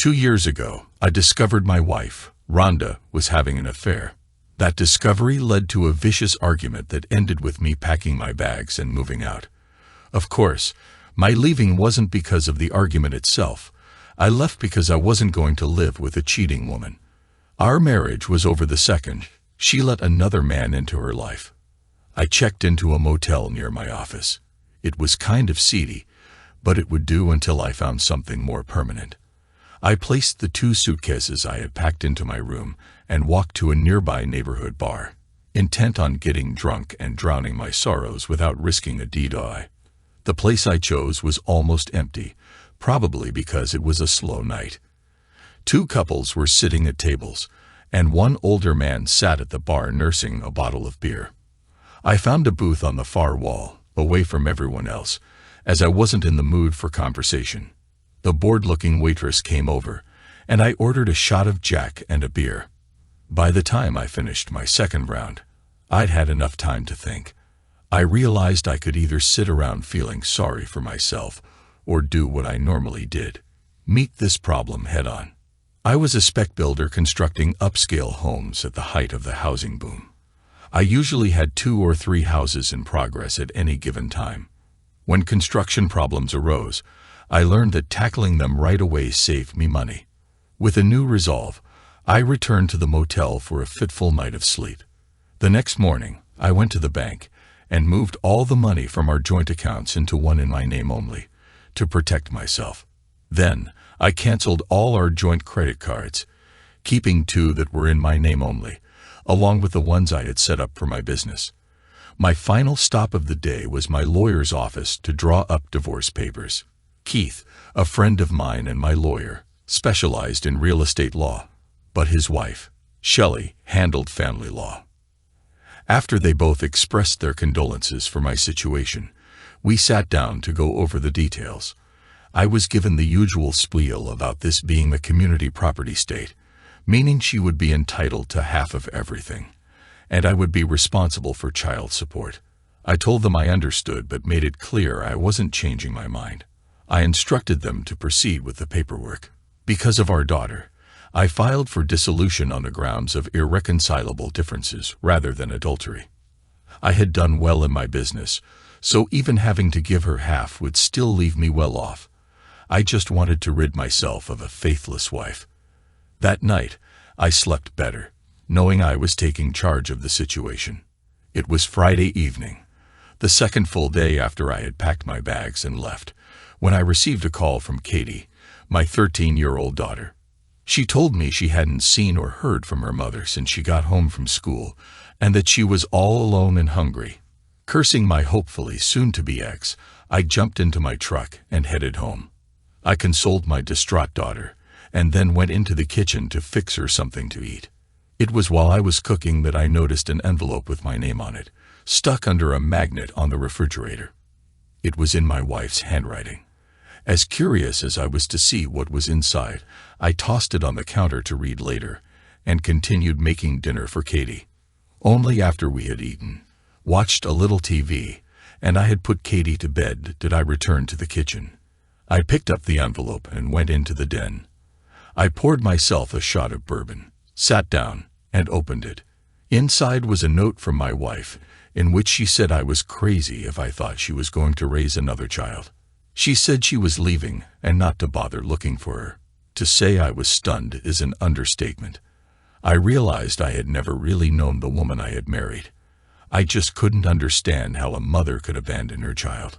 2 years ago, I discovered my wife, Rhonda, was having an affair. That discovery led to a vicious argument that ended with me packing my bags and moving out. Of course, my leaving wasn't because of the argument itself. I left because I wasn't going to live with a cheating woman. Our marriage was over the second she let another man into her life. I checked into a motel near my office. It was kind of seedy, but it would do until I found something more permanent. I placed the 2 suitcases I had packed into my room and walked to a nearby neighborhood bar, intent on getting drunk and drowning my sorrows without risking a DUI. The place I chose was almost empty, probably because it was a slow night. 2 couples were sitting at tables, and one older man sat at the bar nursing a bottle of beer. I found a booth on the far wall, away from everyone else, as I wasn't in the mood for conversation. The bored-looking waitress came over, and I ordered a shot of Jack and a beer. By the time I finished my second round, I'd had enough time to think. I realized I could either sit around feeling sorry for myself or do what I normally did: meet this problem head-on. I was a spec builder constructing upscale homes at the height of the housing boom. I usually had 2 or 3 houses in progress at any given time. When construction problems arose, I learned that tackling them right away saved me money. With a new resolve, I returned to the motel for a fitful night of sleep. The next morning, I went to the bank and moved all the money from our joint accounts into one in my name only, to protect myself. Then, I canceled all our joint credit cards, keeping 2 that were in my name only, along with the ones I had set up for my business. My final stop of the day was my lawyer's office to draw up divorce papers. Keith, a friend of mine and my lawyer, specialized in real estate law, but his wife, Shelley, handled family law. After they both expressed their condolences for my situation, we sat down to go over the details. I was given the usual spiel about this being a community property state, meaning she would be entitled to half of everything, and I would be responsible for child support. I told them I understood but made it clear I wasn't changing my mind. I instructed them to proceed with the paperwork. Because of our daughter, I filed for dissolution on the grounds of irreconcilable differences rather than adultery. I had done well in my business, so even having to give her half would still leave me well off. I just wanted to rid myself of a faithless wife. That night, I slept better, knowing I was taking charge of the situation. It was Friday evening, the second full day after I had packed my bags and left, when I received a call from Katie, my 13-year-old daughter. She told me she hadn't seen or heard from her mother since she got home from school, and that she was all alone and hungry. Cursing my hopefully soon-to-be ex, I jumped into my truck and headed home. I consoled my distraught daughter, and then went into the kitchen to fix her something to eat. It was while I was cooking that I noticed an envelope with my name on it, stuck under a magnet on the refrigerator. It was in my wife's handwriting. As curious as I was to see what was inside, I tossed it on the counter to read later, and continued making dinner for Katie. Only after we had eaten, watched a little TV, and I had put Katie to bed did I return to the kitchen. I picked up the envelope and went into the den. I poured myself a shot of bourbon, sat down, and opened it. Inside was a note from my wife, in which she said I was crazy if I thought she was going to raise another child. She said she was leaving and not to bother looking for her. To say I was stunned is an understatement. I realized I had never really known the woman I had married. I just couldn't understand how a mother could abandon her child.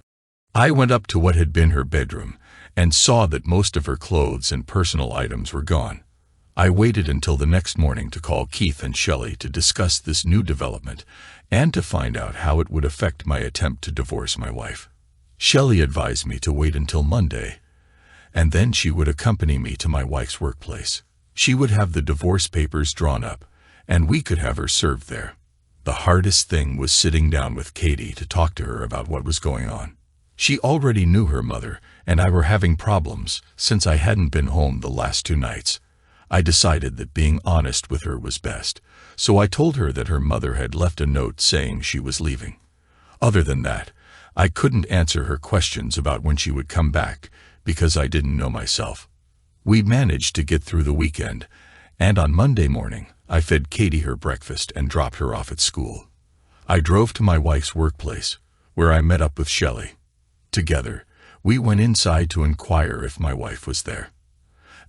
I went up to what had been her bedroom and saw that most of her clothes and personal items were gone. I waited until the next morning to call Keith and Shelley to discuss this new development and to find out how it would affect my attempt to divorce my wife. Shelley advised me to wait until Monday, and then she would accompany me to my wife's workplace. She would have the divorce papers drawn up, and we could have her served there. The hardest thing was sitting down with Katie to talk to her about what was going on. She already knew her mother, and I were having problems since I hadn't been home the last 2 nights. I decided that being honest with her was best, so I told her that her mother had left a note saying she was leaving. Other than that, I couldn't answer her questions about when she would come back because I didn't know myself. We managed to get through the weekend, and on Monday morning, I fed Katie her breakfast and dropped her off at school. I drove to my wife's workplace, where I met up with Shelley. Together, we went inside to inquire if my wife was there.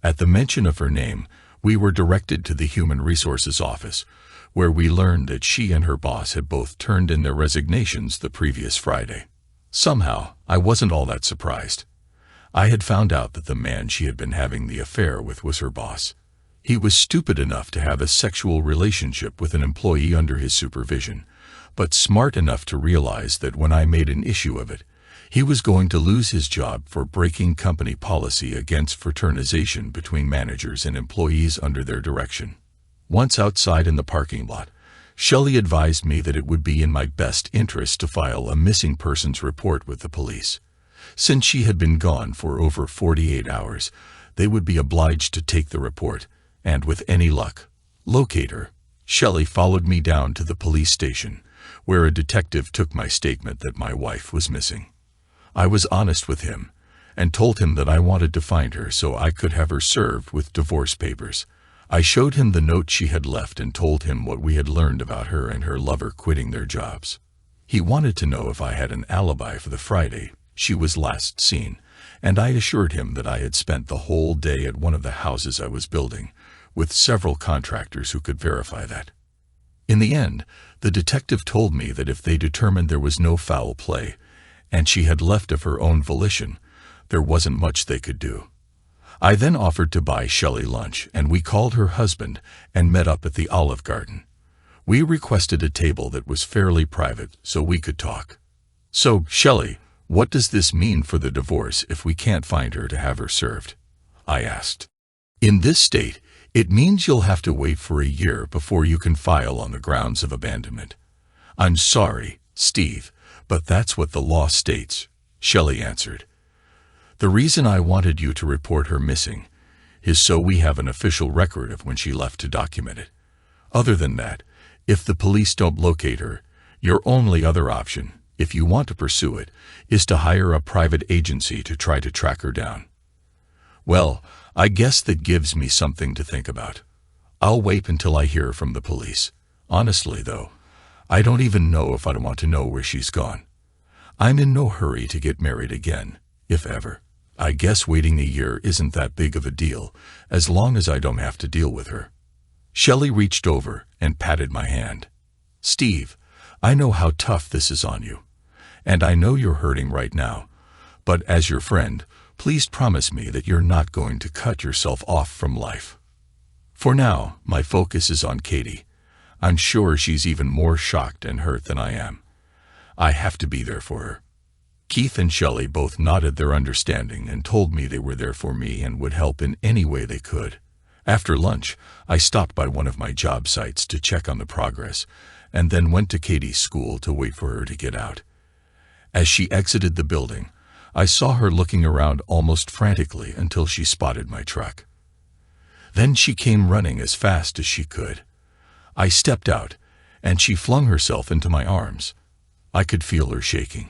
At the mention of her name, we were directed to the Human Resources office, where we learned that she and her boss had both turned in their resignations the previous Friday. Somehow, I wasn't all that surprised. I had found out that the man she had been having the affair with was her boss. He was stupid enough to have a sexual relationship with an employee under his supervision, but smart enough to realize that when I made an issue of it, he was going to lose his job for breaking company policy against fraternization between managers and employees under their direction. Once outside in the parking lot, Shelley advised me that it would be in my best interest to file a missing persons report with the police. Since she had been gone for over 48 hours, they would be obliged to take the report, and with any luck, locate her. Shelley followed me down to the police station, where a detective took my statement that my wife was missing. I was honest with him, and told him that I wanted to find her so I could have her served with divorce papers. I showed him the note she had left and told him what we had learned about her and her lover quitting their jobs. He wanted to know if I had an alibi for the Friday she was last seen, and I assured him that I had spent the whole day at one of the houses I was building, with several contractors who could verify that. In the end, the detective told me that if they determined there was no foul play, and she had left of her own volition, there wasn't much they could do. I then offered to buy Shelley lunch, and we called her husband and met up at the Olive Garden. We requested a table that was fairly private so we could talk. "So, Shelley, what does this mean for the divorce if we can't find her to have her served?" I asked. "In this state, it means you'll have to wait for a year before you can file on the grounds of abandonment." "I'm sorry, Steve, but that's what the law states," Shelley answered. "The reason I wanted you to report her missing is so we have an official record of when she left to document it. Other than that, if the police don't locate her, your only other option, if you want to pursue it, is to hire a private agency to try to track her down." "Well, I guess that gives me something to think about. I'll wait until I hear from the police. Honestly, though, I don't even know if I want to know where she's gone. I'm in no hurry to get married again, if ever. I guess waiting a year isn't that big of a deal, as long as I don't have to deal with her." Shelley reached over and patted my hand. "Steve, I know how tough this is on you, and I know you're hurting right now, but as your friend, please promise me that you're not going to cut yourself off from life. For now, my focus is on Katie. I'm sure she's even more shocked and hurt than I am. I have to be there for her." Keith and Shelley both nodded their understanding and told me they were there for me and would help in any way they could. After lunch, I stopped by one of my job sites to check on the progress, and then went to Katie's school to wait for her to get out. As she exited the building, I saw her looking around almost frantically until she spotted my truck. Then she came running as fast as she could. I stepped out, and she flung herself into my arms. I could feel her shaking.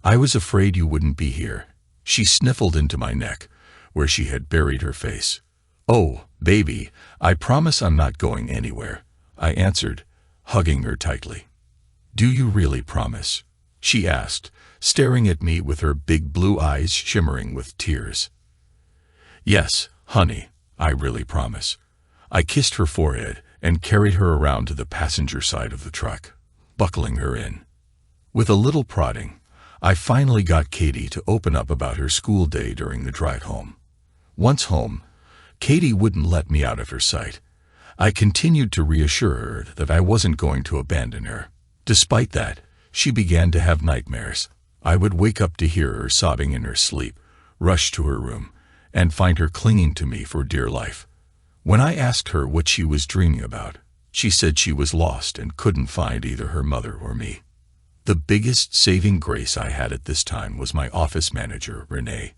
"I was afraid you wouldn't be here." She sniffled into my neck, where she had buried her face. "Oh, baby, I promise I'm not going anywhere," I answered, hugging her tightly. "Do you really promise?" she asked, staring at me with her big blue eyes shimmering with tears. "Yes, honey, I really promise." I kissed her forehead and carried her around to the passenger side of the truck, buckling her in. With a little prodding, I finally got Katie to open up about her school day during the drive home. Once home, Katie wouldn't let me out of her sight. I continued to reassure her that I wasn't going to abandon her. Despite that, she began to have nightmares. I would wake up to hear her sobbing in her sleep, rush to her room, and find her clinging to me for dear life. When I asked her what she was dreaming about, she said she was lost and couldn't find either her mother or me. The biggest saving grace I had at this time was my office manager, Renee.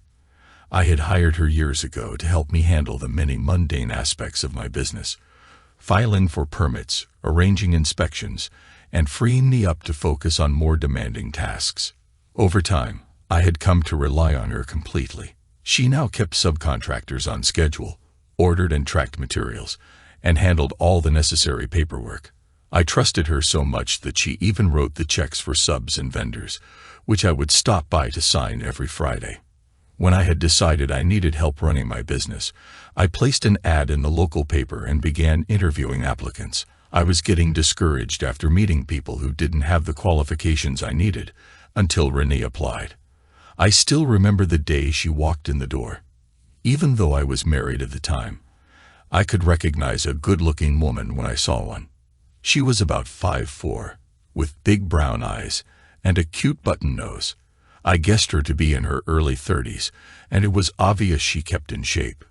I had hired her years ago to help me handle the many mundane aspects of my business, filing for permits, arranging inspections, and freeing me up to focus on more demanding tasks. Over time, I had come to rely on her completely. She now kept subcontractors on schedule, ordered and tracked materials, and handled all the necessary paperwork. I trusted her so much that she even wrote the checks for subs and vendors, which I would stop by to sign every Friday. When I had decided I needed help running my business, I placed an ad in the local paper and began interviewing applicants. I was getting discouraged after meeting people who didn't have the qualifications I needed, until Renee applied. I still remember the day she walked in the door. Even though I was married at the time, I could recognize a good-looking woman when I saw one. She was about 5'4", with big brown eyes and a cute button nose. I guessed her to be in her early 30s, and it was obvious she kept in shape.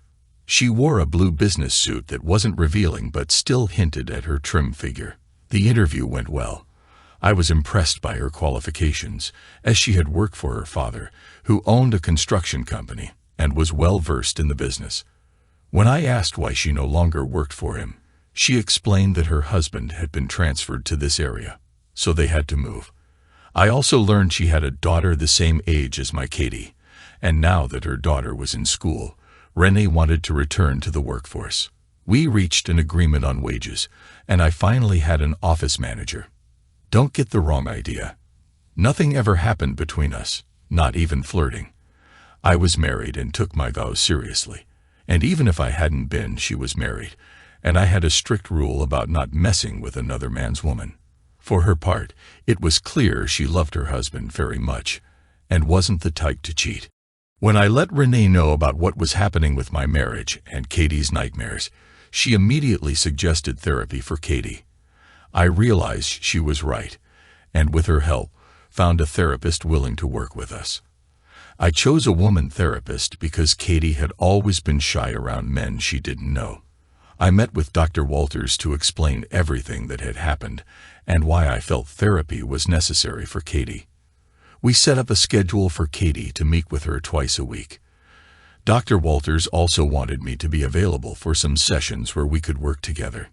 She wore a blue business suit that wasn't revealing but still hinted at her trim figure. The interview went well. I was impressed by her qualifications, as she had worked for her father, who owned a construction company and was well versed in the business. When I asked why she no longer worked for him, she explained that her husband had been transferred to this area, so they had to move. I also learned she had a daughter the same age as my Katie, and now that her daughter was in school, Renee wanted to return to the workforce. We reached an agreement on wages, and I finally had an office manager. Don't get the wrong idea. Nothing ever happened between us, not even flirting. I was married and took my vows seriously, and even if I hadn't been, she was married, and I had a strict rule about not messing with another man's woman. For her part, it was clear she loved her husband very much, and wasn't the type to cheat. When I let Renee know about what was happening with my marriage and Katie's nightmares, she immediately suggested therapy for Katie. I realized she was right, and with her help, found a therapist willing to work with us. I chose a woman therapist because Katie had always been shy around men she didn't know. I met with Dr. Walters to explain everything that had happened and why I felt therapy was necessary for Katie. We set up a schedule for Katie to meet with her twice a week. Dr. Walters also wanted me to be available for some sessions where we could work together.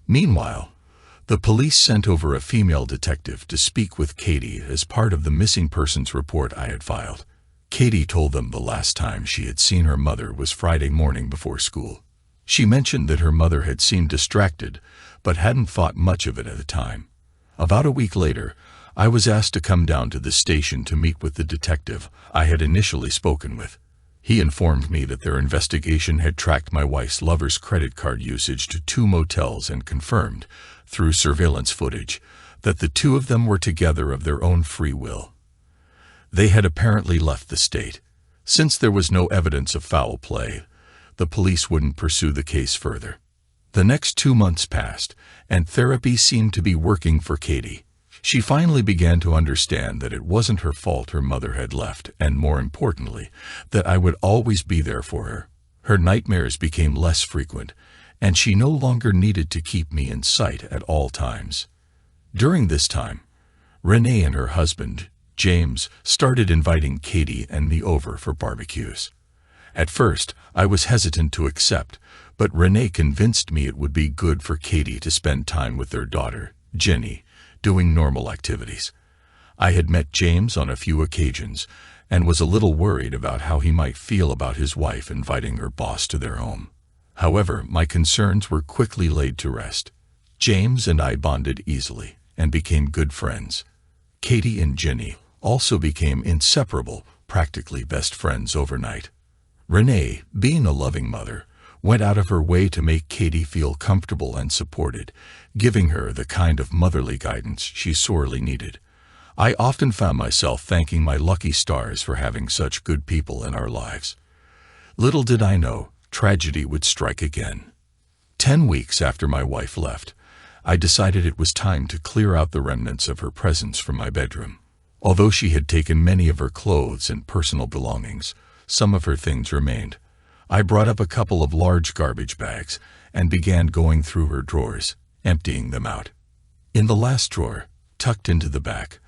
Meanwhile, the police sent over a female detective to speak with Katie as part of the missing persons report I had filed. Katie told them the last time she had seen her mother was Friday morning before school. She mentioned that her mother had seemed distracted, but hadn't thought much of it at the time. About a week later, I was asked to come down to the station to meet with the detective I had initially spoken with. He informed me that their investigation had tracked my wife's lover's credit card usage to 2 motels and confirmed, through surveillance footage, that the two of them were together of their own free will. They had apparently left the state. Since there was no evidence of foul play, the police wouldn't pursue the case further. The next 2 months passed, and therapy seemed to be working for Katie. She finally began to understand that it wasn't her fault her mother had left, and more importantly, that I would always be there for her. Her nightmares became less frequent, and she no longer needed to keep me in sight at all times. During this time, Renee and her husband, James, started inviting Katie and me over for barbecues. At first, I was hesitant to accept, but Renee convinced me it would be good for Katie to spend time with their daughter, Jenny, doing normal activities. I had met James on a few occasions and was a little worried about how he might feel about his wife inviting her boss to their home. However, my concerns were quickly laid to rest. James and I bonded easily and became good friends. Katie and Jenny also became inseparable, practically best friends overnight. Renee, being a loving mother, went out of her way to make Katie feel comfortable and supported, giving her the kind of motherly guidance she sorely needed. I often found myself thanking my lucky stars for having such good people in our lives. Little did I know, tragedy would strike again. 10 weeks after my wife left, I decided it was time to clear out the remnants of her presence from my bedroom. Although she had taken many of her clothes and personal belongings, some of her things remained. I brought up a couple of large garbage bags and began going through her drawers, emptying them out. In the last drawer, tucked into the back,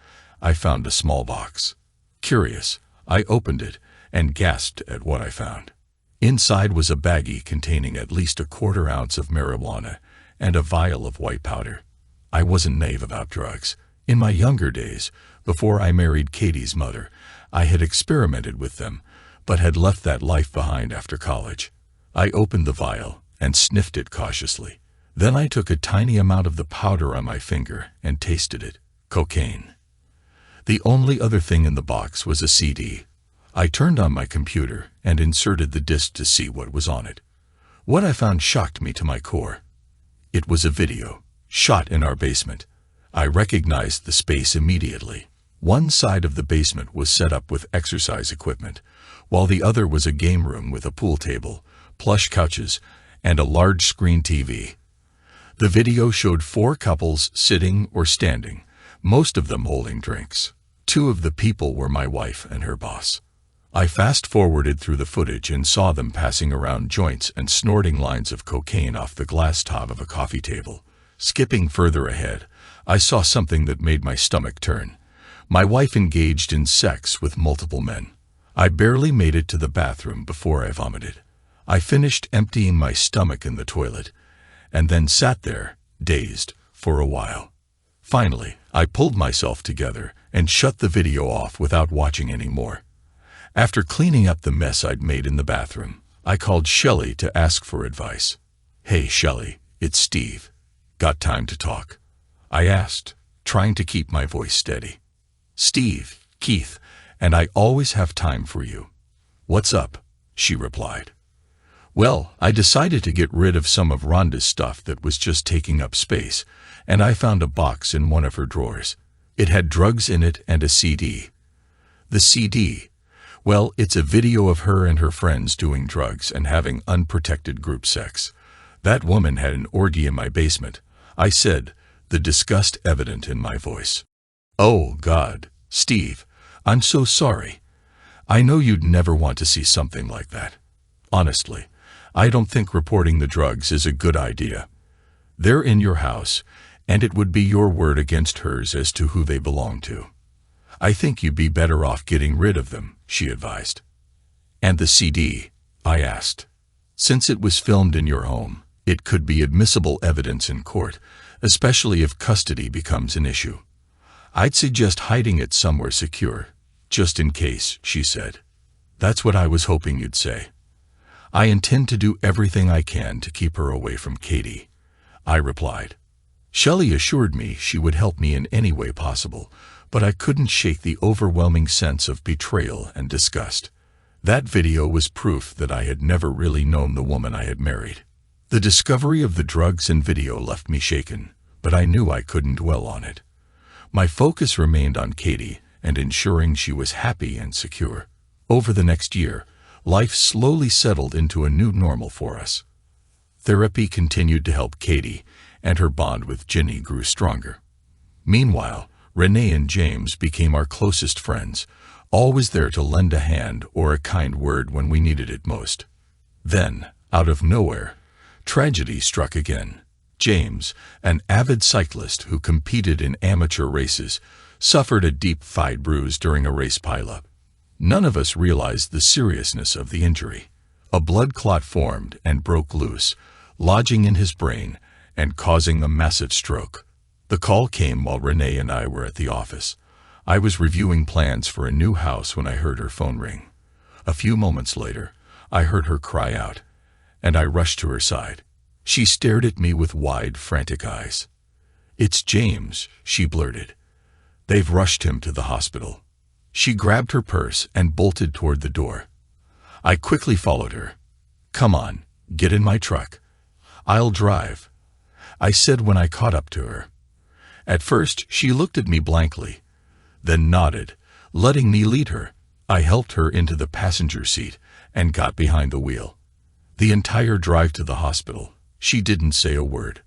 I found a small box. Curious, I opened it and gasped at what I found. Inside was a baggie containing at least 1/4 ounce of marijuana and a vial of white powder. I wasn't naive about drugs. In my younger days, before I married Katie's mother, I had experimented with them, but had left that life behind after college. I opened the vial and sniffed it cautiously. Then I took a tiny amount of the powder on my finger and tasted it. Cocaine. The only other thing in the box was a CD. I turned on my computer and inserted the disc to see what was on it. What I found shocked me to my core. It was a video, shot in our basement. I recognized the space immediately. One side of the basement was set up with exercise equipment, while the other was a game room with a pool table, plush couches, and a large screen TV. The video showed 4 couples sitting or standing, most of them holding drinks. 2 of the people were my wife and her boss. I fast-forwarded through the footage and saw them passing around joints and snorting lines of cocaine off the glass top of a coffee table. Skipping further ahead, I saw something that made my stomach turn. My wife engaged in sex with multiple men. I barely made it to the bathroom before I vomited. I finished emptying my stomach in the toilet, and then sat there, dazed, for a while. Finally, I pulled myself together and shut the video off without watching any more. After cleaning up the mess I'd made in the bathroom, I called Shelley to ask for advice. "Hey, Shelley, it's Steve. Got time to talk?" I asked, trying to keep my voice steady. "Steve, Keith, and I always have time for you." "What's up?" she replied. "Well, I decided to get rid of some of Rhonda's stuff that was just taking up space, and I found a box in one of her drawers. It had drugs in it and a CD. The CD, well, it's a video of her and her friends doing drugs and having unprotected group sex. That woman had an orgy in my basement," I said, the disgust evident in my voice. "Oh, God, Steve, I'm so sorry. I know you'd never want to see something like that. Honestly, I don't think reporting the drugs is a good idea. They're in your house, and it would be your word against hers as to who they belong to. I think you'd be better off getting rid of them," she advised. "And the CD?" I asked. "Since it was filmed in your home, it could be admissible evidence in court, especially if custody becomes an issue. I'd suggest hiding it somewhere secure, just in case," she said. "That's what I was hoping you'd say. I intend to do everything I can to keep her away from Katie," I replied. Shelley assured me she would help me in any way possible, but I couldn't shake the overwhelming sense of betrayal and disgust. That video was proof that I had never really known the woman I had married. The discovery of the drugs and video left me shaken, but I knew I couldn't dwell on it. My focus remained on Katie and ensuring she was happy and secure. Over the next year, life slowly settled into a new normal for us. Therapy continued to help Katie, and her bond with Ginny grew stronger. Meanwhile, Renee and James became our closest friends, always there to lend a hand or a kind word when we needed it most. Then, out of nowhere, tragedy struck again. James, an avid cyclist who competed in amateur races, suffered a deep thigh bruise during a race pileup. None of us realized the seriousness of the injury. A blood clot formed and broke loose, lodging in his brain and causing a massive stroke. The call came while Renee and I were at the office. I was reviewing plans for a new house when I heard her phone ring. A few moments later, I heard her cry out, and I rushed to her side. She stared at me with wide, frantic eyes. "It's James," she blurted. "They've rushed him to the hospital." She grabbed her purse and bolted toward the door. I quickly followed her. "Come on, get in my truck. I'll drive," I said when I caught up to her. At first, she looked at me blankly, then nodded, letting me lead her. I helped her into the passenger seat and got behind the wheel. The entire drive to the hospital, she didn't say a word.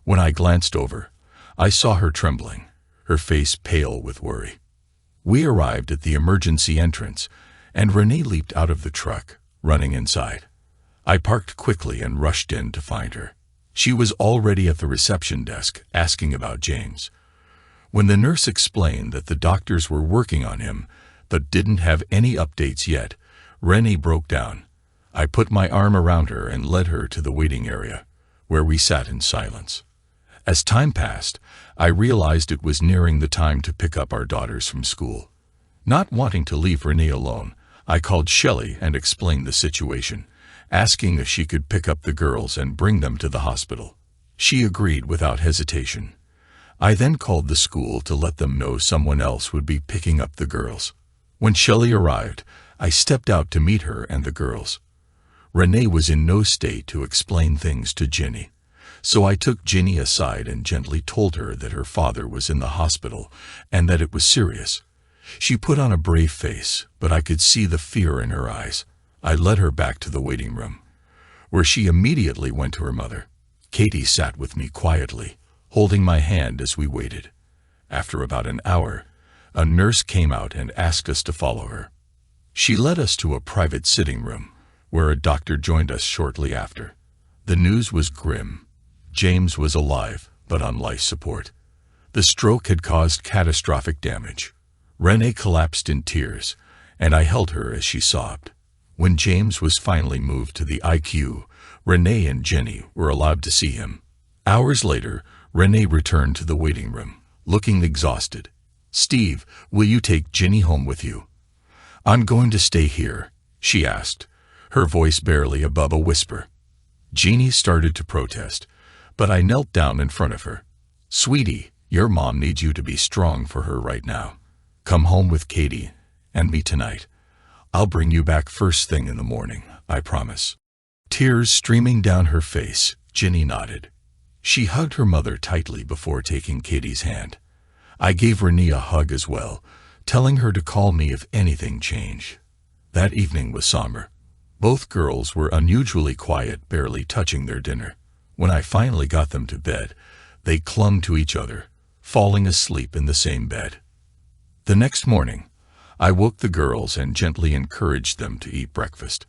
When I glanced over, I saw her trembling, her face pale with worry. We arrived at the emergency entrance, and Renee leaped out of the truck, running inside. I parked quickly and rushed in to find her. She was already at the reception desk, asking about James. When the nurse explained that the doctors were working on him, but didn't have any updates yet, Renee broke down. I put my arm around her and led her to the waiting area, where we sat in silence. As time passed, I realized it was nearing the time to pick up our daughters from school. Not wanting to leave Renee alone, I called Shelley and explained the situation, asking if she could pick up the girls and bring them to the hospital. She agreed without hesitation. I then called the school to let them know someone else would be picking up the girls. When Shelley arrived, I stepped out to meet her and the girls. Renee was in no state to explain things to Ginny, so I took Ginny aside and gently told her that her father was in the hospital and that it was serious. She put on a brave face, but I could see the fear in her eyes. I led her back to the waiting room, where she immediately went to her mother. Katie sat with me quietly, holding my hand as we waited. After about an hour, a nurse came out and asked us to follow her. She led us to a private sitting room, where a doctor joined us shortly after. The news was grim. James was alive, but on life support. The stroke had caused catastrophic damage. Renee collapsed in tears, and I held her as she sobbed. When James was finally moved to the ICU, Renee and Jenny were allowed to see him. Hours later, Renee returned to the waiting room, looking exhausted. "Steve, will you take Ginny home with you?" "I'm going to stay here," she asked, her voice barely above a whisper. Jeannie started to protest, but I knelt down in front of her. "Sweetie, your mom needs you to be strong for her right now. Come home with Katie and me tonight. I'll bring you back first thing in the morning, I promise." Tears streaming down her face, Ginny nodded. She hugged her mother tightly before taking Katie's hand. I gave Renee a hug as well, telling her to call me if anything changed. That evening was somber. Both girls were unusually quiet, barely touching their dinner. When I finally got them to bed, they clung to each other, falling asleep in the same bed. The next morning, I woke the girls and gently encouraged them to eat breakfast.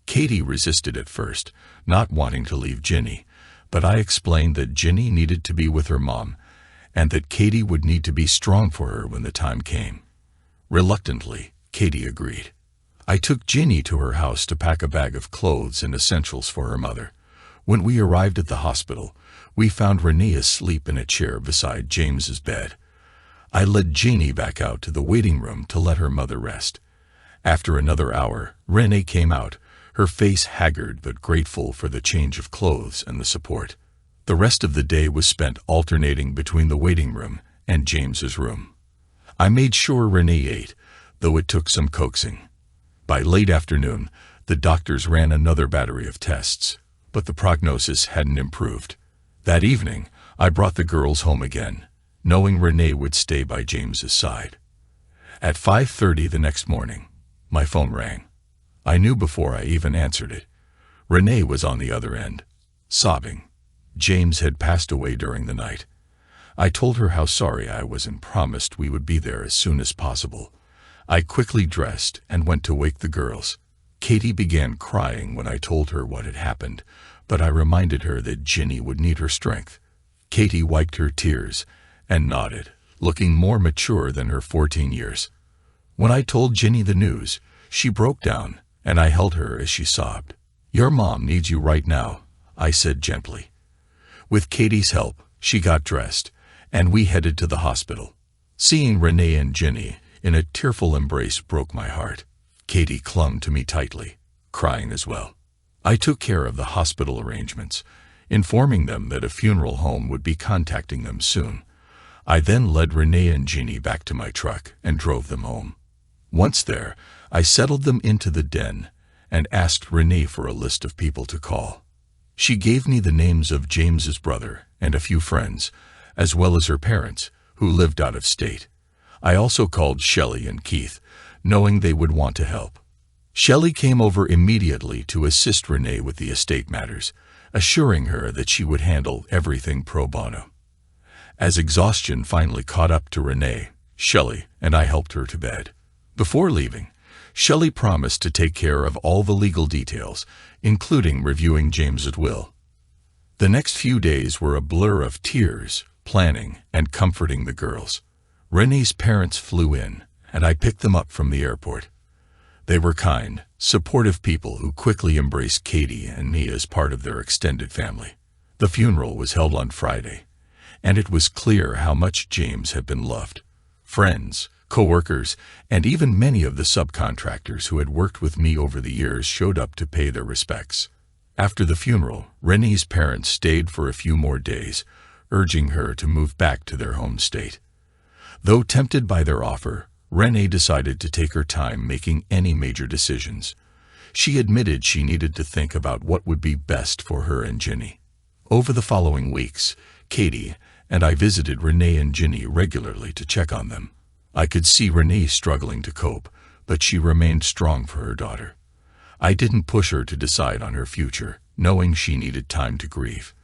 Katie resisted at first, not wanting to leave Ginny, but I explained that Ginny needed to be with her mom, and that Katie would need to be strong for her when the time came. Reluctantly, Katie agreed. I took Ginny to her house to pack a bag of clothes and essentials for her mother. When we arrived at the hospital, we found Renee asleep in a chair beside James's bed. I led Ginny back out to the waiting room to let her mother rest. After another hour, Renee came out, her face haggard but grateful for the change of clothes and the support. The rest of the day was spent alternating between the waiting room and James's room. I made sure Renee ate, though it took some coaxing. By late afternoon, the doctors ran another battery of tests, but the prognosis hadn't improved. That evening, I brought the girls home again, knowing Renee would stay by James's side. At 5:30 the next morning, my phone rang. I knew before I even answered it. Renee was on the other end, sobbing. James had passed away during the night. I told her how sorry I was and promised we would be there as soon as possible. I quickly dressed and went to wake the girls. Katie began crying when I told her what had happened, but I reminded her that Ginny would need her strength. Katie wiped her tears and nodded, looking more mature than her 14 years. When I told Ginny the news, she broke down, and I held her as she sobbed. "Your mom needs you right now," I said gently. With Katie's help, she got dressed, and we headed to the hospital. Seeing Renee and Ginny in a tearful embrace broke my heart. Katie clung to me tightly, crying as well. I took care of the hospital arrangements, informing them that a funeral home would be contacting them soon. I then led Renee and Ginny back to my truck and drove them home. Once there, I settled them into the den and asked Renee for a list of people to call. She gave me the names of James's brother and a few friends, as well as her parents, who lived out of state. I also called Shelley and Keith, knowing they would want to help. Shelley came over immediately to assist Renee with the estate matters, assuring her that she would handle everything pro bono. As exhaustion finally caught up to Renee, Shelley and I helped her to bed. Before leaving, Shelley promised to take care of all the legal details, including reviewing James's will. The next few days were a blur of tears, planning, and comforting the girls. Renee's parents flew in, and I picked them up from the airport. They were kind, supportive people who quickly embraced Katie and me as part of their extended family. The funeral was held on Friday, and it was clear how much James had been loved. Friends, Coworkers, and even many of the subcontractors who had worked with me over the years showed up to pay their respects. After the funeral, Renee's parents stayed for a few more days, urging her to move back to their home state. Though tempted by their offer, Renee decided to take her time making any major decisions. She admitted she needed to think about what would be best for her and Ginny. Over the following weeks, Katie and I visited Renee and Ginny regularly to check on them. I could see Renee struggling to cope, but she remained strong for her daughter. I didn't push her to decide on her future, knowing she needed time to grieve.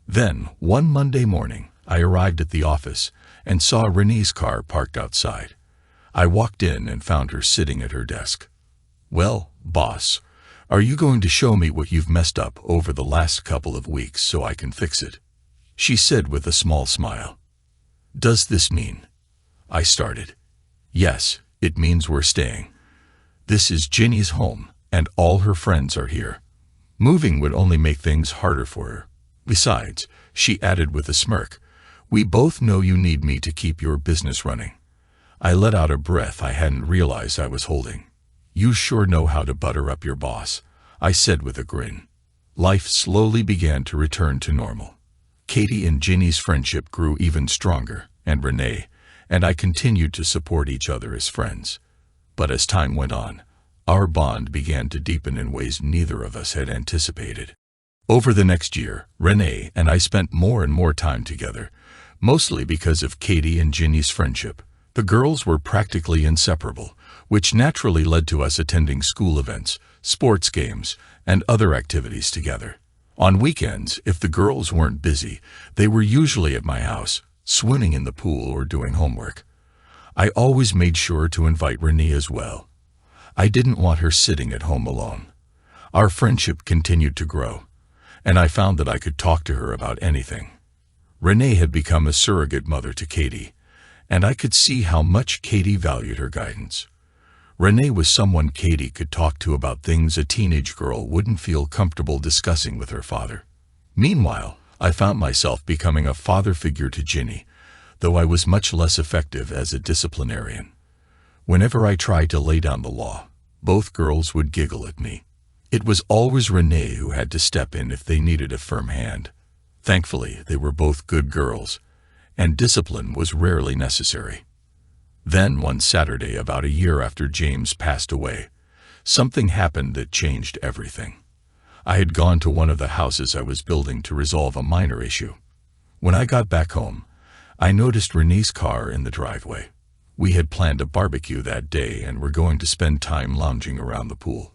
Then, one Monday morning, I arrived at the office and saw Renee's car parked outside. I walked in and found her sitting at her desk. "Well, boss, are you going to show me what you've messed up over the last couple of weeks so I can fix it?" she said with a small smile. "Does this mean?" I started. "Yes, it means we're staying. This is Ginny's home, and all her friends are here. Moving would only make things harder for her. Besides," she added with a smirk, "we both know you need me to keep your business running." I let out a breath I hadn't realized I was holding. "You sure know how to butter up your boss," I said with a grin. Life slowly began to return to normal. Katie and Ginny's friendship grew even stronger, and Renee and I continued to support each other as friends. But as time went on, our bond began to deepen in ways neither of us had anticipated. Over the next year, Renee and I spent more and more time together, mostly because of Katie and Ginny's friendship. The girls were practically inseparable, which naturally led to us attending school events, sports games, and other activities together. On weekends, if the girls weren't busy, they were usually at my house, swimming in the pool or doing homework. I always made sure to invite Renee as well. I didn't want her sitting at home alone. Our friendship continued to grow, and I found that I could talk to her about anything. Renee had become a surrogate mother to Katie, and I could see how much Katie valued her guidance. Renee was someone Katie could talk to about things a teenage girl wouldn't feel comfortable discussing with her father. Meanwhile, I found myself becoming a father figure to Ginny, though I was much less effective as a disciplinarian. Whenever I tried to lay down the law, both girls would giggle at me. It was always Renee who had to step in if they needed a firm hand. Thankfully, they were both good girls, and discipline was rarely necessary. Then, one Saturday about a year after James passed away, something happened that changed everything. I had gone to one of the houses I was building to resolve a minor issue. When I got back home, I noticed Renee's car in the driveway. We had planned a barbecue that day and were going to spend time lounging around the pool.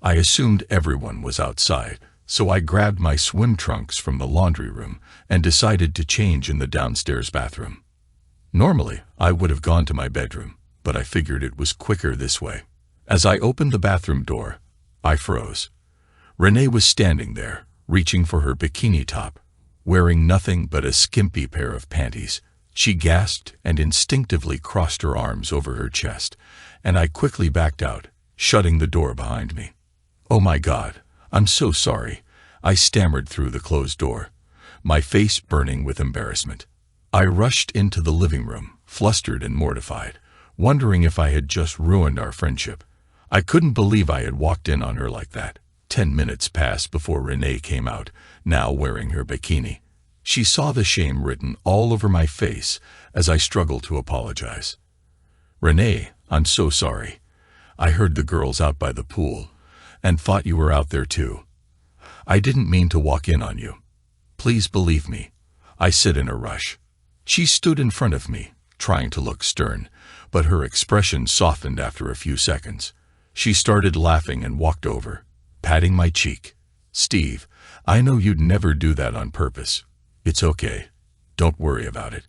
I assumed everyone was outside, so I grabbed my swim trunks from the laundry room and decided to change in the downstairs bathroom. Normally, I would have gone to my bedroom, but I figured it was quicker this way. As I opened the bathroom door, I froze. Renee was standing there, reaching for her bikini top, wearing nothing but a skimpy pair of panties. She gasped and instinctively crossed her arms over her chest, and I quickly backed out, shutting the door behind me. "Oh my God, I'm so sorry," I stammered through the closed door, my face burning with embarrassment. I rushed into the living room, flustered and mortified, wondering if I had just ruined our friendship. I couldn't believe I had walked in on her like that. 10 minutes passed before Renee came out, now wearing her bikini. She saw the shame written all over my face as I struggled to apologize. "Renee, I'm so sorry. I heard the girls out by the pool and thought you were out there too. I didn't mean to walk in on you. Please believe me," I said in a rush. She stood in front of me, trying to look stern, but her expression softened after a few seconds. She started laughing and walked over, patting my cheek. "Steve, I know you'd never do that on purpose. It's okay. Don't worry about it.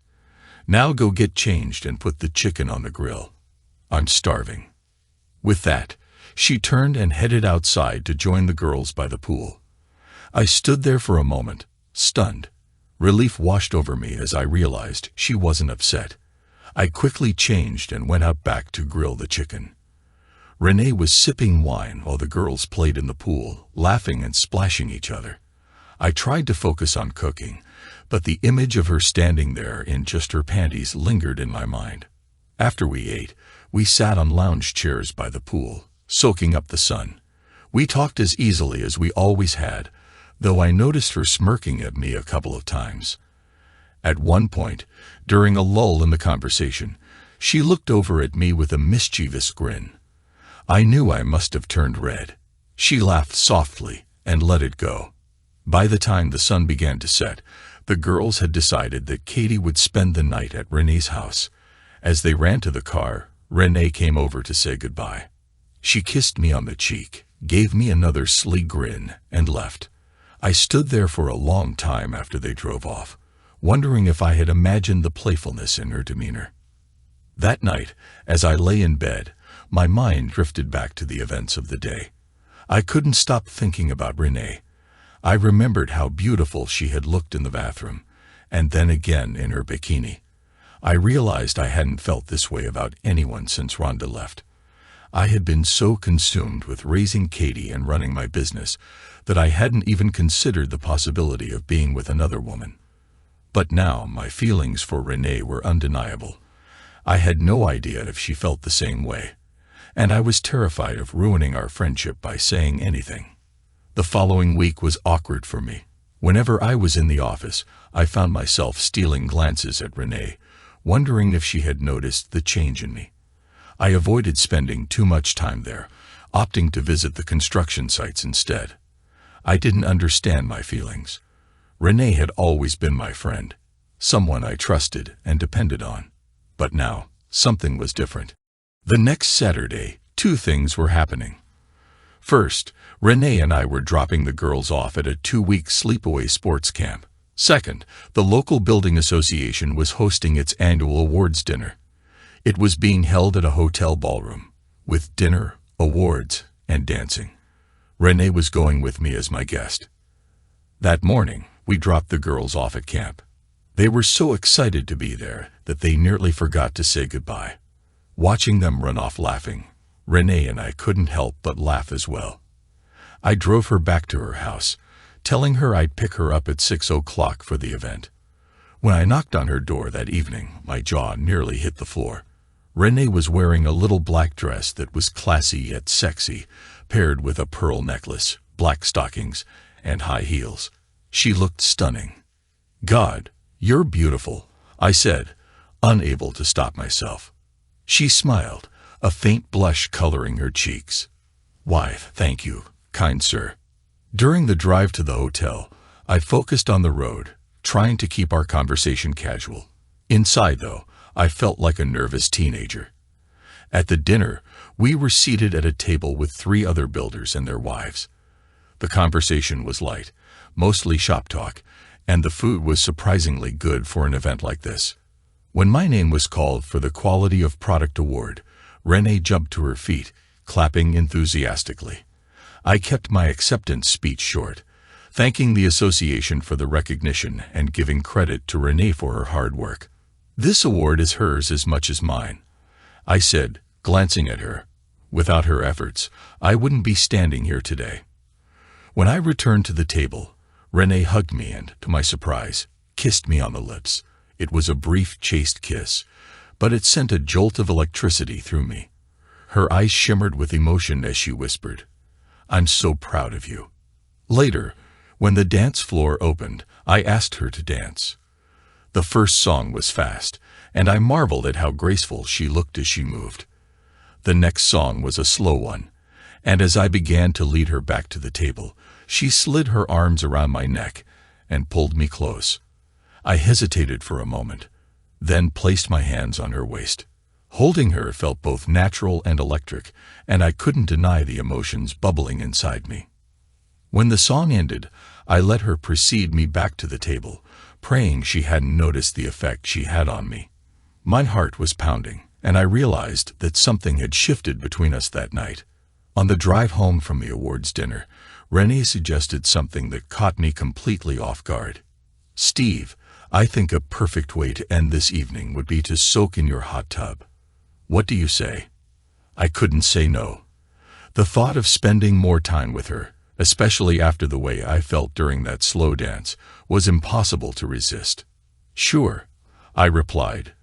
Now go get changed and put the chicken on the grill. I'm starving." With that, she turned and headed outside to join the girls by the pool. I stood there for a moment, stunned. Relief washed over me as I realized she wasn't upset. I quickly changed and went out back to grill the chicken. Renee was sipping wine while the girls played in the pool, laughing and splashing each other. I tried to focus on cooking, but the image of her standing there in just her panties lingered in my mind. After we ate, we sat on lounge chairs by the pool, soaking up the sun. We talked as easily as we always had, though I noticed her smirking at me a couple of times. At one point, during a lull in the conversation, she looked over at me with a mischievous grin. I knew I must have turned red. She laughed softly and let it go. By the time the sun began to set, the girls had decided that Katie would spend the night at Renee's house. As they ran to the car, Renee came over to say goodbye. She kissed me on the cheek, gave me another sly grin, and left. I stood there for a long time after they drove off, wondering if I had imagined the playfulness in her demeanor. That night, as I lay in bed, my mind drifted back to the events of the day. I couldn't stop thinking about Renee. I remembered how beautiful she had looked in the bathroom, and then again in her bikini. I realized I hadn't felt this way about anyone since Rhonda left. I had been so consumed with raising Katie and running my business that I hadn't even considered the possibility of being with another woman. But now my feelings for Renee were undeniable. I had no idea if she felt the same way, and I was terrified of ruining our friendship by saying anything. The following week was awkward for me. Whenever I was in the office, I found myself stealing glances at Renee, wondering if she had noticed the change in me. I avoided spending too much time there, opting to visit the construction sites instead. I didn't understand my feelings. Renee had always been my friend, someone I trusted and depended on. But now, something was different. The next Saturday, two things were happening. First, Renee and I were dropping the girls off at a 2-week sleepaway sports camp. Second, the local building association was hosting its annual awards dinner. It was being held at a hotel ballroom, with dinner, awards, and dancing. Renee was going with me as my guest. That morning, we dropped the girls off at camp. They were so excited to be there that they nearly forgot to say goodbye. Watching them run off laughing, Renee and I couldn't help but laugh as well. I drove her back to her house, telling her I'd pick her up at 6 o'clock for the event. When I knocked on her door that evening, my jaw nearly hit the floor. Renee was wearing a little black dress that was classy yet sexy, paired with a pearl necklace, black stockings, and high heels. She looked stunning. "God, you're beautiful," I said, unable to stop myself. She smiled, a faint blush coloring her cheeks. "Why, thank you, kind sir." During the drive to the hotel, I focused on the road, trying to keep our conversation casual. Inside, though, I felt like a nervous teenager. At the dinner, we were seated at a table with 3 other builders and their wives. The conversation was light, mostly shop talk, and the food was surprisingly good for an event like this. When my name was called for the Quality of Product Award, Renee jumped to her feet, clapping enthusiastically. I kept my acceptance speech short, thanking the association for the recognition and giving credit to Renee for her hard work. "This award is hers as much as mine," I said, glancing at her. "Without her efforts, I wouldn't be standing here today." When I returned to the table, Renee hugged me and, to my surprise, kissed me on the lips. It was a brief, chaste kiss, but it sent a jolt of electricity through me. Her eyes shimmered with emotion as she whispered, "I'm so proud of you." Later, when the dance floor opened, I asked her to dance. The first song was fast, and I marveled at how graceful she looked as she moved. The next song was a slow one, and as I began to lead her back to the table, she slid her arms around my neck and pulled me close. I hesitated for a moment, then placed my hands on her waist. Holding her felt both natural and electric, and I couldn't deny the emotions bubbling inside me. When the song ended, I let her precede me back to the table, praying she hadn't noticed the effect she had on me. My heart was pounding, and I realized that something had shifted between us that night. On the drive home from the awards dinner, Renee suggested something that caught me completely off guard. "Steve, I think a perfect way to end this evening would be to soak in your hot tub. What do you say?" I couldn't say no. The thought of spending more time with her, especially after the way I felt during that slow dance, was impossible to resist. "Sure," I replied,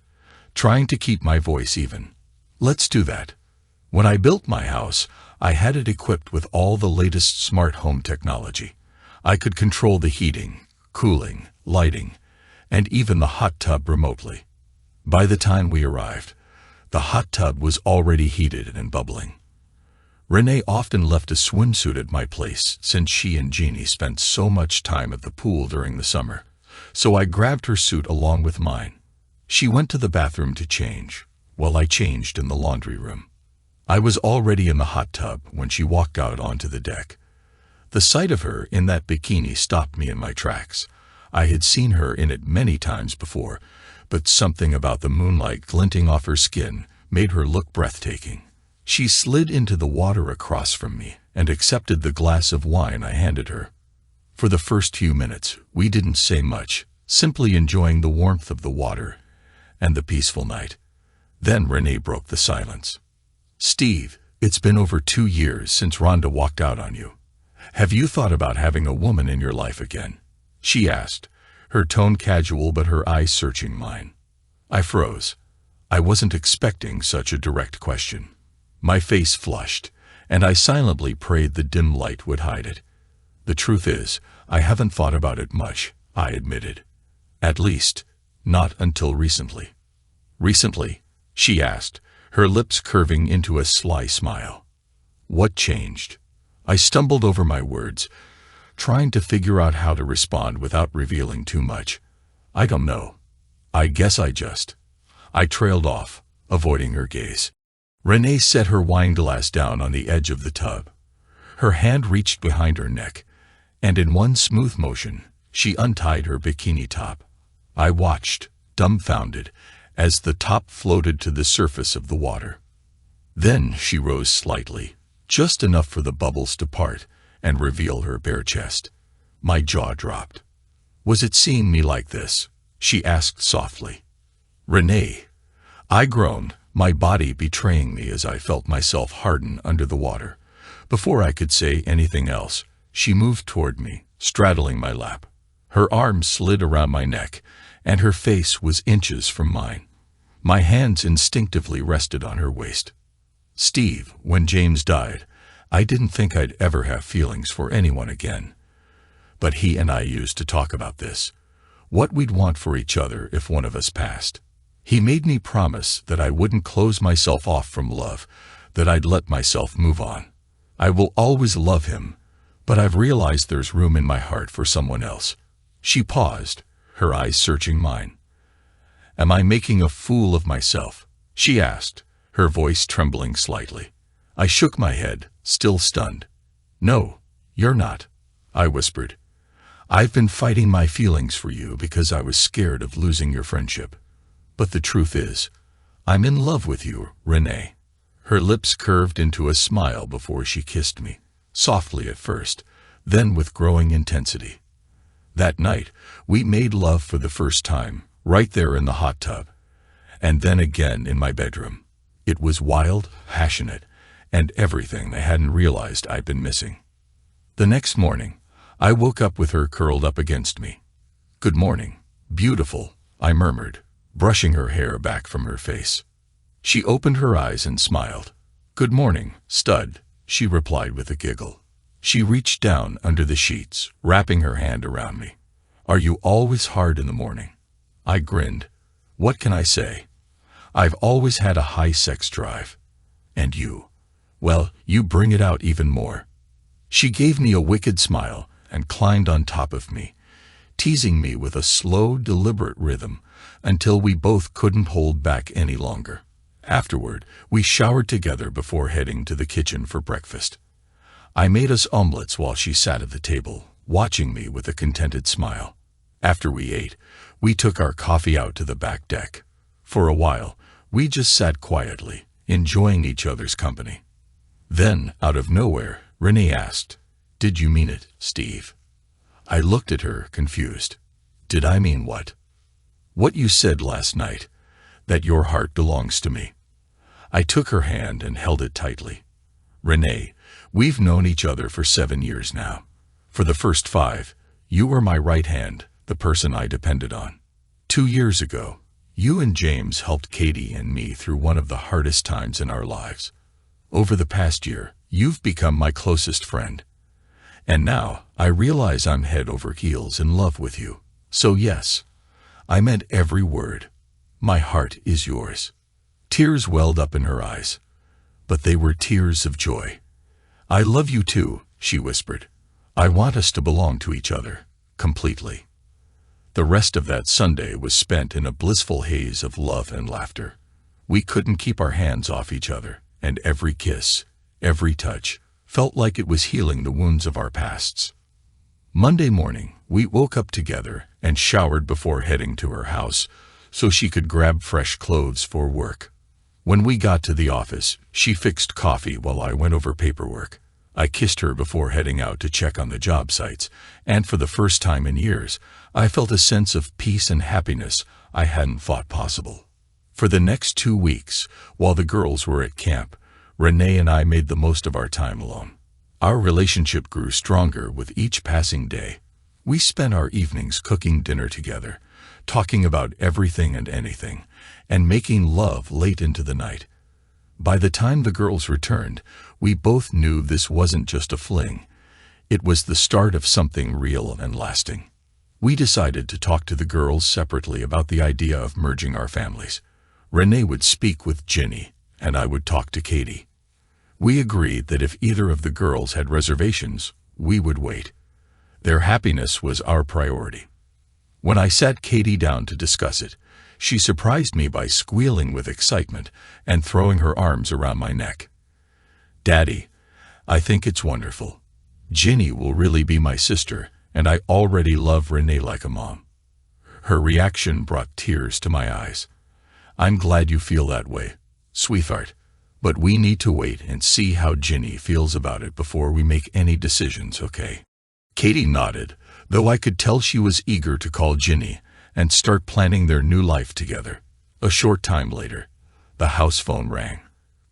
trying to keep my voice even. Let's do that. When I built my house, I had it equipped with all the latest smart home technology. I could control the heating, cooling, lighting, and even the hot tub remotely. By the time we arrived, the hot tub was already heated and bubbling. Renee often left a swimsuit at my place since she and Jeannie spent so much time at the pool during the summer, so I grabbed her suit along with mine. She went to the bathroom to change, while I changed in the laundry room. I was already in the hot tub when she walked out onto the deck. The sight of her in that bikini stopped me in my tracks. I had seen her in it many times before, but something about the moonlight glinting off her skin made her look breathtaking. She slid into the water across from me and accepted the glass of wine I handed her. For the first few minutes, we didn't say much, simply enjoying the warmth of the water and the peaceful night. Then Renee broke the silence. "Steve, it's been over 2 years since Rhonda walked out on you. Have you thought about having a woman in your life again?" she asked, her tone casual but her eyes searching mine. I froze. I wasn't expecting such a direct question. My face flushed, and I silently prayed the dim light would hide it. "The truth is, I haven't thought about it much," I admitted. "At least, not until recently." "Recently?" she asked, her lips curving into a sly smile. "What changed?" I stumbled over my words, trying to figure out how to respond without revealing too much. "I don't know. I guess I trailed off, avoiding her gaze. Renee set her wine glass down on the edge of the tub. Her hand reached behind her neck, and in one smooth motion, she untied her bikini top. I watched, dumbfounded, as the top floated to the surface of the water. Then she rose slightly, just enough for the bubbles to part and reveal her bare chest. My jaw dropped. "Was it seeing me like this?" she asked softly. "Renee." I groaned, my body betraying me as I felt myself harden under the water. Before I could say anything else, she moved toward me, straddling my lap. Her arms slid around my neck, and her face was inches from mine. My hands instinctively rested on her waist. "Steve, when James died, I didn't think I'd ever have feelings for anyone again. But he and I used to talk about this, what we'd want for each other if one of us passed. He made me promise that I wouldn't close myself off from love, that I'd let myself move on. I will always love him, but I've realized there's room in my heart for someone else." She paused, her eyes searching mine. "Am I making a fool of myself?" she asked, her voice trembling slightly. I shook my head, still stunned. "No, you're not," I whispered. "I've been fighting my feelings for you because I was scared of losing your friendship. But the truth is, I'm in love with you, Renee." Her lips curved into a smile before she kissed me, softly at first, then with growing intensity. That night, we made love for the first time, right there in the hot tub, and then again in my bedroom. It was wild, passionate, and everything I hadn't realized I'd been missing. The next morning, I woke up with her curled up against me. "Good morning, beautiful," I murmured, brushing her hair back from her face. She opened her eyes and smiled. "Good morning, stud," she replied with a giggle. She reached down under the sheets, wrapping her hand around me. "Are you always hard in the morning?" I grinned. "What can I say? I've always had a high sex drive. And you? Well, you bring it out even more." She gave me a wicked smile and climbed on top of me, teasing me with a slow, deliberate rhythm until we both couldn't hold back any longer. Afterward, we showered together before heading to the kitchen for breakfast. I made us omelets while she sat at the table, watching me with a contented smile. After we ate, we took our coffee out to the back deck. For a while, we just sat quietly, enjoying each other's company. Then, out of nowhere, Renee asked, "Did you mean it, Steve?" I looked at her, confused. "Did I mean what?" "What you said last night, that your heart belongs to me." I took her hand and held it tightly. "Renee, we've known each other for 7 years now. For the first 5, you were my right hand, the person I depended on. 2 years ago, You and James helped Katie and me through one of the hardest times in our lives. Over the past year, you've become my closest friend. And now, I realize I'm head over heels in love with you. So yes, I meant every word. My heart is yours." Tears welled up in her eyes, but they were tears of joy. "I love you too," she whispered. "I want us to belong to each other, completely." The rest of that Sunday was spent in a blissful haze of love and laughter. We couldn't keep our hands off each other, and every kiss, every touch, felt like it was healing the wounds of our pasts. Monday morning, we woke up together and showered before heading to her house so she could grab fresh clothes for work. When we got to the office, she fixed coffee while I went over paperwork. I kissed her before heading out to check on the job sites, and for the first time in years, I felt a sense of peace and happiness I hadn't thought possible. For the next 2 weeks, while the girls were at camp, Renee and I made the most of our time alone. Our relationship grew stronger with each passing day. We spent our evenings cooking dinner together, talking about everything and anything, and making love late into the night. By the time the girls returned, we both knew this wasn't just a fling. It was the start of something real and lasting. We decided to talk to the girls separately about the idea of merging our families. Renee would speak with Ginny, and I would talk to Katie. We agreed that if either of the girls had reservations, we would wait. Their happiness was our priority. When I sat Katie down to discuss it, she surprised me by squealing with excitement and throwing her arms around my neck. "Daddy, I think it's wonderful. Ginny will really be my sister, and I already love Renee like a mom." Her reaction brought tears to my eyes. "I'm glad you feel that way, sweetheart, but we need to wait and see how Ginny feels about it before we make any decisions, okay?" Katie nodded, though I could tell she was eager to call Ginny and start planning their new life together. A short time later, the house phone rang.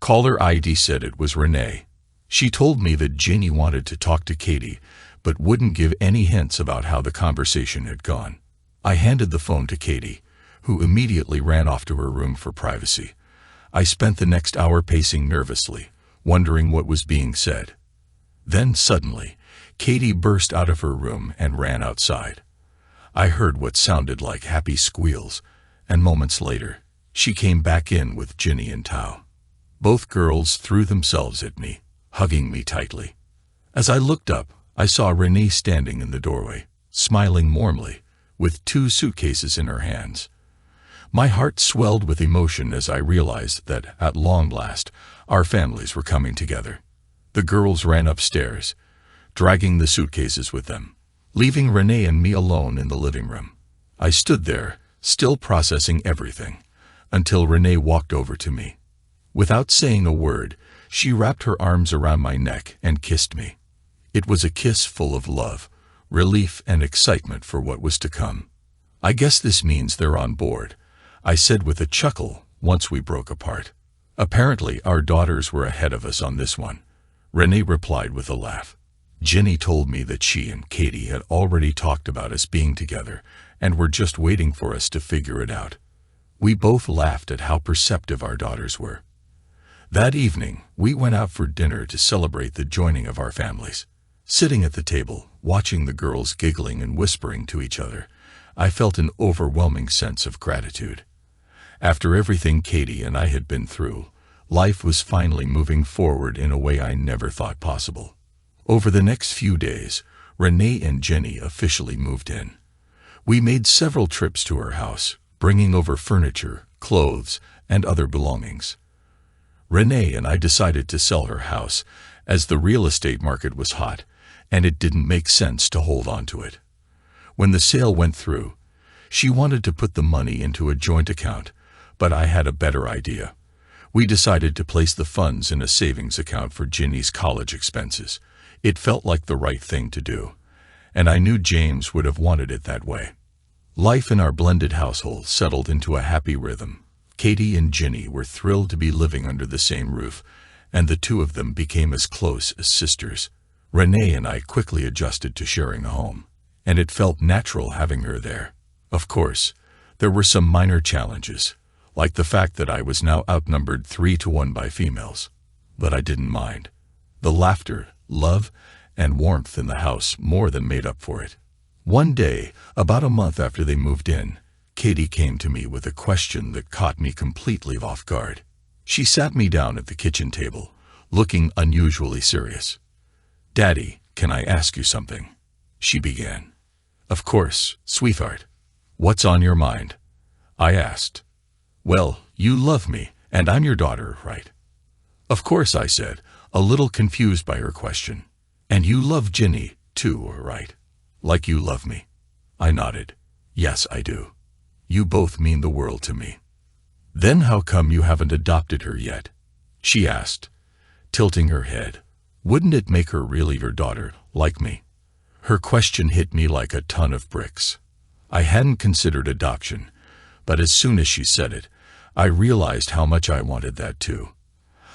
Caller ID said it was Renee. She told me that Ginny wanted to talk to Katie, but wouldn't give any hints about how the conversation had gone. I handed the phone to Katie, who immediately ran off to her room for privacy. I spent the next hour pacing nervously, wondering what was being said. Then suddenly, Katie burst out of her room and ran outside. I heard what sounded like happy squeals, and moments later, she came back in with Ginny in tow. Both girls threw themselves at me, hugging me tightly. As I looked up, I saw Renee standing in the doorway, smiling warmly, with 2 suitcases in her hands. My heart swelled with emotion as I realized that, at long last, our families were coming together. The girls ran upstairs, dragging the suitcases with them, leaving Renee and me alone in the living room. I stood there, still processing everything, until Renee walked over to me. Without saying a word, she wrapped her arms around my neck and kissed me. It was a kiss full of love, relief, and excitement for what was to come. "I guess this means they're on board," I said with a chuckle once we broke apart. "Apparently our daughters were ahead of us on this one," Renee replied with a laugh. Ginny told me that she and Katie had already talked about us being together and were just waiting for us to figure it out. We both laughed at how perceptive our daughters were. That evening, we went out for dinner to celebrate the joining of our families. Sitting at the table, watching the girls giggling and whispering to each other, I felt an overwhelming sense of gratitude. After everything Katie and I had been through, life was finally moving forward in a way I never thought possible. Over the next few days, Renee and Ginny officially moved in. We made several trips to her house, bringing over furniture, clothes, and other belongings. Renee and I decided to sell her house, as the real estate market was hot, and it didn't make sense to hold on to it. When the sale went through, she wanted to put the money into a joint account, but I had a better idea. We decided to place the funds in a savings account for Ginny's college expenses. It felt like the right thing to do, and I knew James would have wanted it that way. Life in our blended household settled into a happy rhythm. Katie and Ginny were thrilled to be living under the same roof, and the two of them became as close as sisters. Renee and I quickly adjusted to sharing a home, and it felt natural having her there. Of course, There were some minor challenges, like the fact that I was now outnumbered 3-1 by females. But I didn't mind. The laughter, love, and warmth in the house more than made up for it. One day, about a month after they moved in, Katie came to me with a question that caught me completely off guard. She sat me down at the kitchen table, looking unusually serious. "Daddy, can I ask you something?" she began. "Of course, sweetheart. What's on your mind?" I asked. "Well, you love me, and I'm your daughter, right?" "Of course," I said, a little confused by her question. "And you love Ginny, too, right? Like you love me?" I nodded. "Yes, I do. You both mean the world to me." "Then how come you haven't adopted her yet?" she asked, tilting her head. "Wouldn't it make her really your daughter, like me?" Her question hit me like a ton of bricks. I hadn't considered adoption, but as soon as she said it, I realized how much I wanted that too.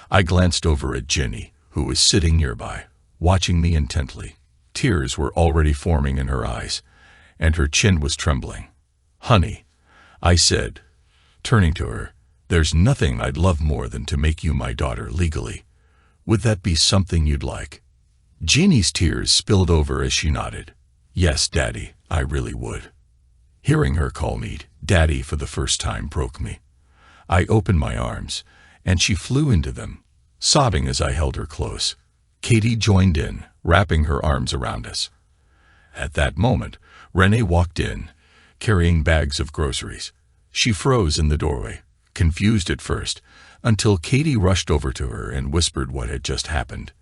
I glanced over at Ginny, who was sitting nearby, watching me intently. Tears were already forming in her eyes, and her chin was trembling. "Honey," I said, turning to her, "there's nothing I'd love more than to make you my daughter legally. Would that be something you'd like?" Jeannie's tears spilled over as she nodded. "Yes, Daddy, I really would." Hearing her call me Daddy for the first time broke me. I opened my arms, and she flew into them, sobbing as I held her close. Katie joined in, wrapping her arms around us. At that moment, Renee walked in, carrying bags of groceries. She froze in the doorway, confused at first, until Katie rushed over to her and whispered what had just happened.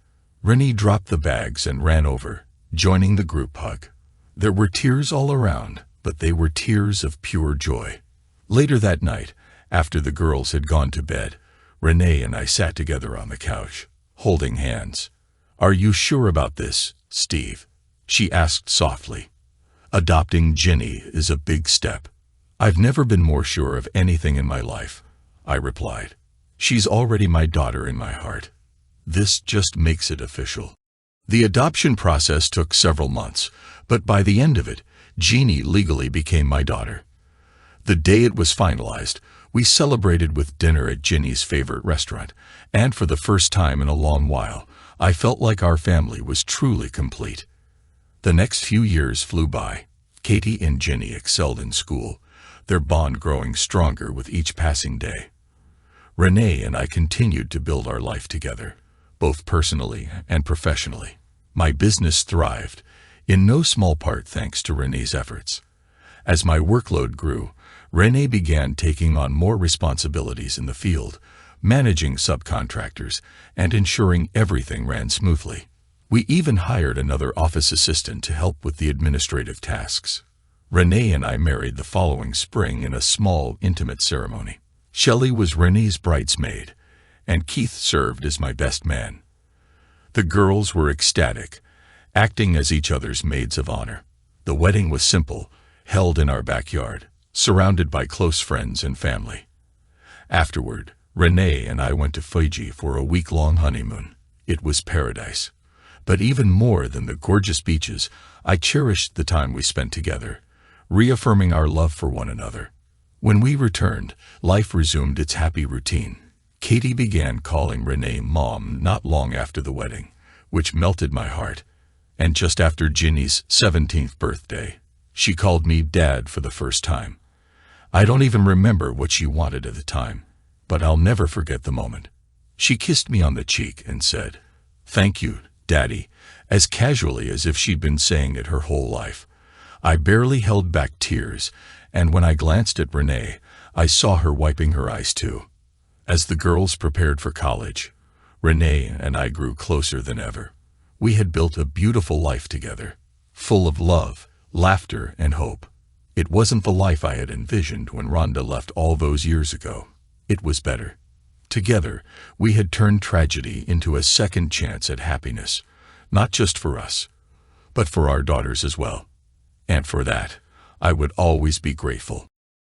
Renee dropped the bags and ran over, joining the group hug. There were tears all around, but they were tears of pure joy. Later that night, after the girls had gone to bed, Renee and I sat together on the couch, holding hands. "Are you sure about this, Steve?" she asked softly. "Adopting Ginny is a big step." "I've never been more sure of anything in my life," I replied. "She's already my daughter in my heart. This just makes it official." The adoption process took several months, but by the end of it, Jeannie legally became my daughter. The day it was finalized, we celebrated with dinner at Ginny's favorite restaurant, and for the first time in a long while, I felt like our family was truly complete. The next few years flew by. Katie and Ginny excelled in school, their bond growing stronger with each passing day. Renee and I continued to build our life together, both personally and professionally. My business thrived, in no small part thanks to Renee's efforts. As my workload grew, Renee began taking on more responsibilities in the field, managing subcontractors, and ensuring everything ran smoothly. We even hired another office assistant to help with the administrative tasks. Renee and I married the following spring in a small, intimate ceremony. Shelley was Renee's bridesmaid, and Keith served as my best man. The girls were ecstatic, acting as each other's maids of honor. The wedding was simple, held in our backyard, surrounded by close friends and family. Afterward, Renee and I went to Fiji for a week-long honeymoon. It was paradise. But even more than the gorgeous beaches, I cherished the time we spent together, reaffirming our love for one another. When we returned, life resumed its happy routine. Katie began calling Renee Mom not long after the wedding, which melted my heart. And just after Ginny's 17th birthday, she called me Dad for the first time. I don't even remember what she wanted at the time, but I'll never forget the moment. She kissed me on the cheek and said, "Thank you, Daddy," as casually as if she'd been saying it her whole life. I barely held back tears, and when I glanced at Renee, I saw her wiping her eyes too. As the girls prepared for college, Renee and I grew closer than ever. We had built a beautiful life together, full of love, laughter, and hope. It wasn't the life I had envisioned when Rhonda left all those years ago. It was better. Together, we had turned tragedy into a second chance at happiness, not just for us, but for our daughters as well. And for that, I would always be grateful.